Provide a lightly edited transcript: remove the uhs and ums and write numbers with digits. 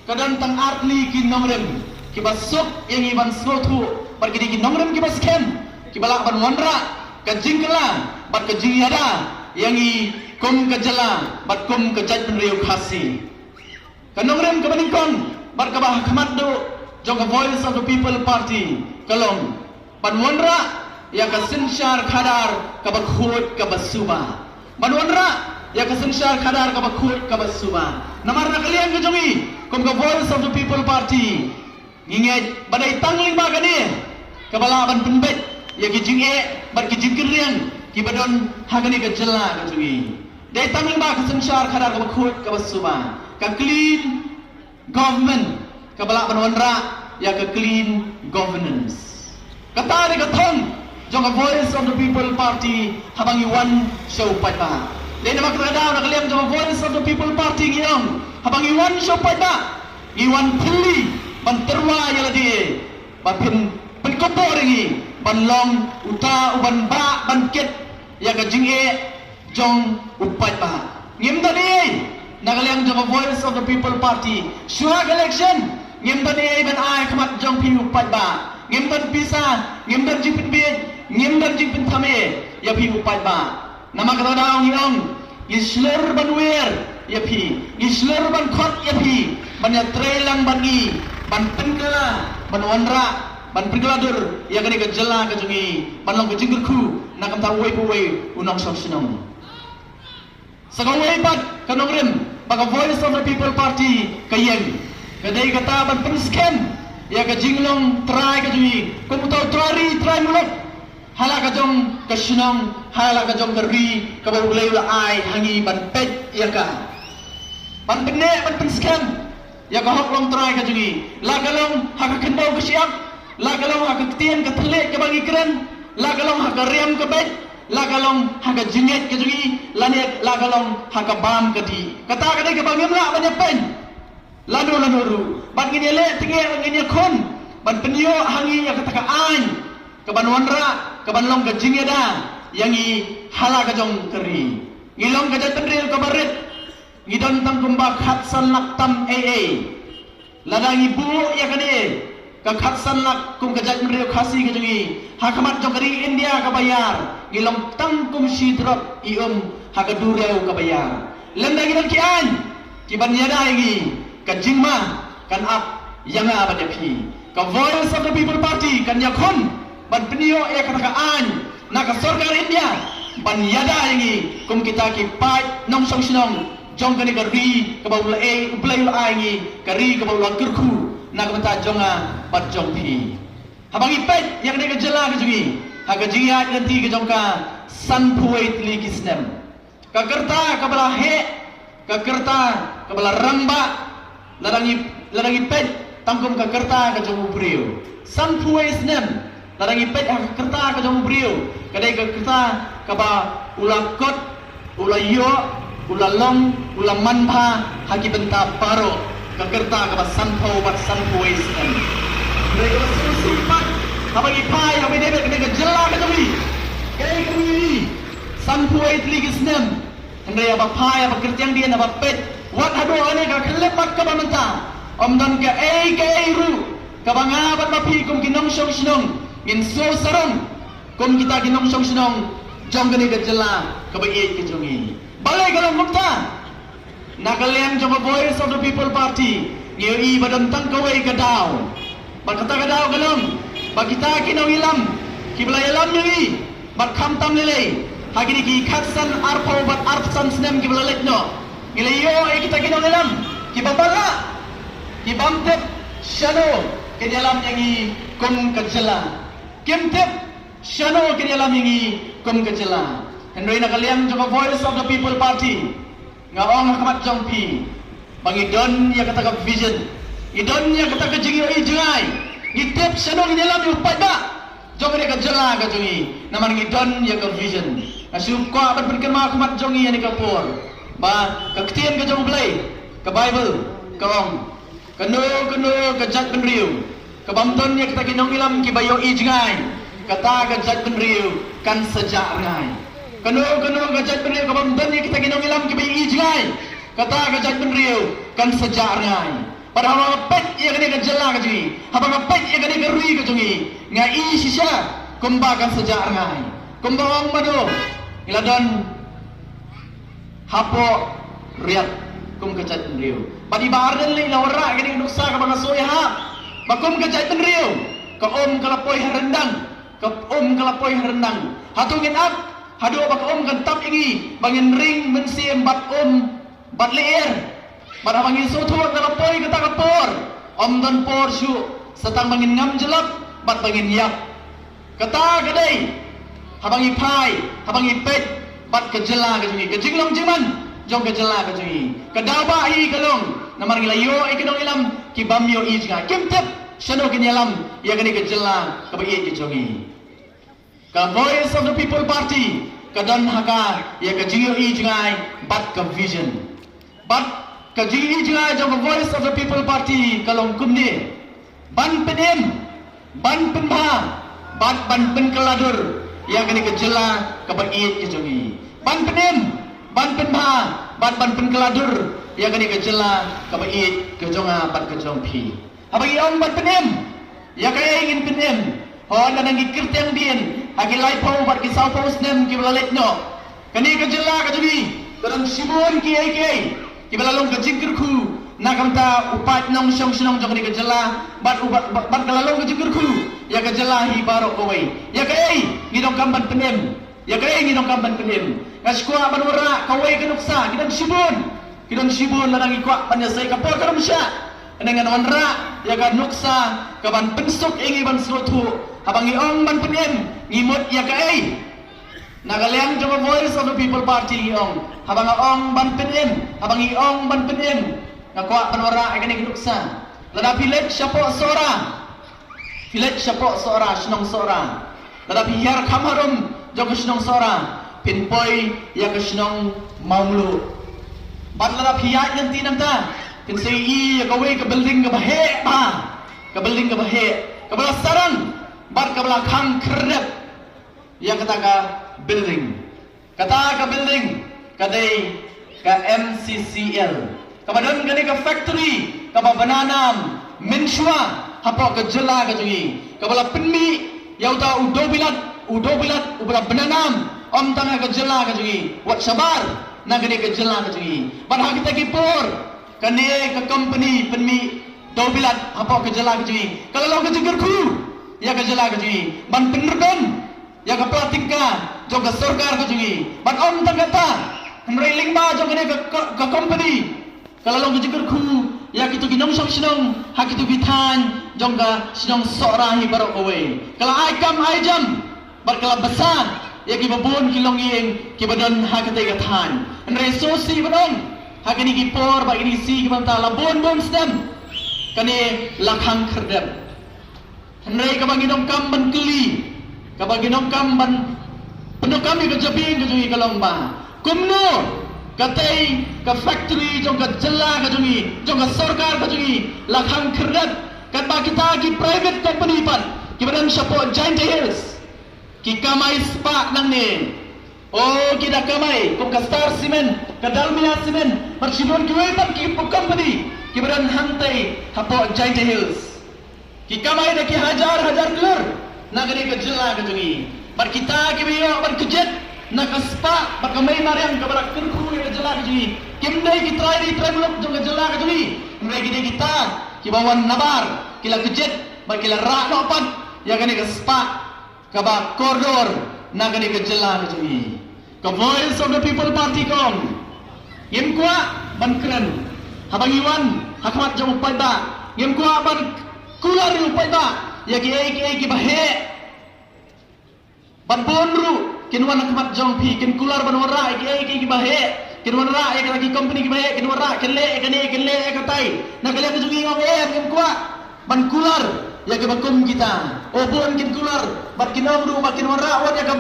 kadang tang artli ki nomrem ki basuk yang iban slotu bar ki nomrem ki baskem ki balak ban wandra ka jingkala bat ka jingyada yang i kum ka jala bat kum ka jaj ben riu khasi ka nomrem ka baningkon bar ka bah khamat do jong ka voice of the people party kalong ban wandra ya ka sinshar khadar ka bakhut ka basuba ban wandra ya ka sinshar khadar ka bakhut ka basuba namar na kalian ka jongi kum ka voice of the people party nginget badai tangling ba ka ni ka bala ban penbet ya ki jinge bar ki jingkirian ki badon hagani ka jalla ka jongi dai tangling ba ka sinshar khadar ka bakhut ka basuba ka clean government ka bala ban wandra ya ka clean governance kata ni ka thong jong ka voice of the people party habang iwan show pa dai na makadadaw na kaliam jong voice of the people party ngiyong habang iwan show pa iwan puli ban terwa yala di ban pen kopo ringi ban long uta uban ba ban ket ya ka jinge jong upat ba ngim tadi na kaliam jong voice of the people party suhag election ngim tadi ban ai khamat jong pi upat ba ngim tan pisa ngim dan jipin bid ngim dan jipin thame ya pi upat ba nama kata daung ngong isler ban wer ya pi isler ban khot ya pi ban ya trelang ban gi ban penkala ban wandra ban pergeladur ya kani ka jela ka jungi ban long ka jinggerku na kam ta wei po wei unong sok sinong sagaw wei pat kanong rim baka voice of the people party kayeng kadai kata ban pensken ya ka jinglong try ka jungi kum taw try mulok hala ka jong ka sinong hala ka jong kari ka baulay la ai hangi ban pet ya ka ban penne ban pensken ya ka hok long try ka jungi la galong haka kendau ka siap la galong haka tien ka thlek ka bangi kren la galong haka riam ka bet la galong haka jinget ka jungi la net la galong haka bam ka di kata ka dai ka bangim la ban pen lanu ru ban ngini le tinge ngini khon ban penyo hangi ya kata ka an ka ban wandra ka ban long ka jingeda yang i hala ka jong keri ngilong ka jatendril ka barit ngidon tam kumba khat san lak tam AA ladang ibu ya kane ka khat san lak kum ka jatendril khasi ka jongi hakamat jong keri India ka bayar ngilong tam kum sidrop i ha ka dureu ka bayar lendang ngidon ki an ki ban yada ngi ka jingma kan ap yang apa depi ka voice of the people party kan yakon ban penio ya kata ka an na ka sarkar India ban yada ngi kum kita ki pat nong song sinong jong kani kari ka baula e uplay ul ai kari ka baula kerku na ka ta jonga pat jong pi habang ipet yang de ka jela ka jungi ha ka jingat nanti ka jong ka san puai tli kisnem ka kerta ka bala he ka kerta ka bala ramba larangi pet tangkum ka kerta ka jong brio san puai snem larangi pet ha kerta ka jong brio kadai ka kerta ka ba ulakot ulayo ulalong ulamanpa haki benta paro ka kerta ka ba sanpo bat sanpo isem mereka bersumpah apa ipai apa debet ka jela ka jami kai kami sanpo itli kisnem hendai apa pai apa kerjang dia apa pet wat hado ane ka kelepat ka bamenta omdan ka ru ka bangabat mapi kum kinong song sinong in so sarong kum kita kinong song sinong jong kani ka jela ka ba ke jongi balai kalau mukta nakalian jong voice of the people party ngi badam tang kawai ka daw bakata ka daw galong bakita kinong ilam kibla ilam ngi bak kham tam lele hagini ki khaksan arpo bat arpsan snem kibla letno ilayo kita kinong ilam kibabala kibamtep shano ke dalam yangi kum ka jela kimtep shano ke dalam yangi kum ka jela hendoi nakaliam jong voice of the people party ngaong hakamat jong pi bangidon ya kata ka vision idon ya kata ka jingi jingai ngitep shano ke dalam yu pada jong ka jela ka jongi naman ngidon ya ka vision asu ko abat berkema hakamat jongi ya ni ka por ba ka ktien ka jong blai ka bible ka ong kano ka jat benriu ka bamton ya kata kinong ilam ki bayo jingai kata ka jat benriu kan sejak ngai kano ka jat benriu ka bamton ya kita kinong ilam ki bayo jingai kata ka jai ben riu kan sejak ngai pada habang pet ia kini ka jela ka jungi habang pet ia kini ka rui ka jungi ngai sisha kumba kan sejak ngai kumba wang madu iladon hapo riat kum ka jai ben riu badi bar den li lawra kini nuksa ka bang soya ha bakum ka jai ben riu ka om kalapoi rendang ka om kalapoi rendang hatungin ap hadu bak om kan tap ingi bangin ring mensiem bat om bat leer pada bangin sotu kalapoi kata kapor om dan por syu setang bangin ngam jelap bat bangin yak kata kadai habangi pai habangi pet bat kejela ka jungi ke jinglong jiman jong kejela ka jungi kadaba hi kalong namar ngilayo ikidong ilam kibam yo ijga kimtep shano kinyalam ya gani kejela ka bai ke jungi ka Voice of the People Party kadan haka ya ka jingyo ijngai bat ka vision bat ka jingyo ijngai jong Voice of the People Party kalong kumni ban penem ban penha bat ban pen keladur ya gani ka jela ka bai ke jongi ban penem ban penha bat ban pen keladur ya gani ka jela ka bai ke jonga bat ka jong phi abagi ong ban penem ya kaya ingin penem Hon dan ngi kirteng dien agi lai pau bat ki sau pau snem ki balalet no kani ka jela ka jumi karam sibon ki ai ki balalong ka jingkir khu na kamta upat nong shong shong jong ni ka jela bat bat kalalong ka jingkir khu ya ka jela hi barok koi ya kai ngi dong kam ban penem ya kai ngi dong kam ban penem kaskua banura kawai ka nuksa kidon sibon la ngi kwa panya sai ka por karam sha dengan wanra ya ka nuksa ka ban pensuk ingi ban slotu habangi ong ban penem ngimut ya kai nagaliang jong Voice of the People Party ong habang ong ban penem habangi ong ban penem ngakwa panora agani nuksa lada pilet syapo sora shnong sora lada pihar kamarum jong shnong sora pinpoi ya ka shnong maumlu ban lada pihak nanti namta pinsei ya ka we ka building ka bahe ba ka building ka bahe ka bala sarang bat ka bala khang khrep ya kata ka building kadai ka MCCL ka badan gani ka factory ka ba bananam menshua hapo ka jela ka jungi ka bala pinmi yauta udobilat ubala bananam om tanga ka jela ka jungi wat sabar na gani ka jela ka jungi ban ha kita ki por kane ka company pinmi dobilat hapo ka jela ka jungi kalau lo ka jengker khu ya ka jela ka jungi ban penerban ya ka platika jong ka sarkar ka jungi ban om tanga ta mreiling ba jong kane ka company kalau lo ka jengker khu ya kitu ginong sinong ha kitu bithan jong ka sinong sora hi barok away kalau ai kam ai jam bar kala besar ya ki babon ki longing ki badon ha ka tega than nre so si badon ha kini ki por ba ini si ki banta la bon stem kane lakhang kherdem nre ka bang ginong kam ban kli ka bang ginong kam ban penuh kami ka jabing ka jungi kalong ba kumno katai ka factory jong ka jela ka jungi jong ka sarkar ka jungi lakhang kherdem kat ba kita ki private company pan ki badan support Giant Hills ki kamai spa nang ni oh kita kamai kum ka Star Cement ka Dalmia Cement bersibon ki wetan ki company ki badan hantai hapo Giant Hills ki kamai da ki hajar keluar nagari ka jela ka jungi bar kita ki biyo bar kejet na ka spa bar kamai mariam ka barak kurku ka jela ka jungi kim dai ki try muluk jong ka jela ka jungi mai ki kita ki bawan nabar kila kejet bar kila ra no pan ya kani ka spa kaba koridor nagani ke jela ke jungi ka Voice of the People Party kom yem kwa ban kren habang iwan hakmat jong upai ba yem kwa ban kular upai ba ya ki bahe ban bonru kinwan hakmat jong pi kin kular ban wara ki bahe kinwan ra ya ki company ki bahe kinwan ra kelle katai nagale ke jungi ngom yem kwa ban kular ya ke bakum kita obon kin kular bat kinamru bat kinwara wat ya ka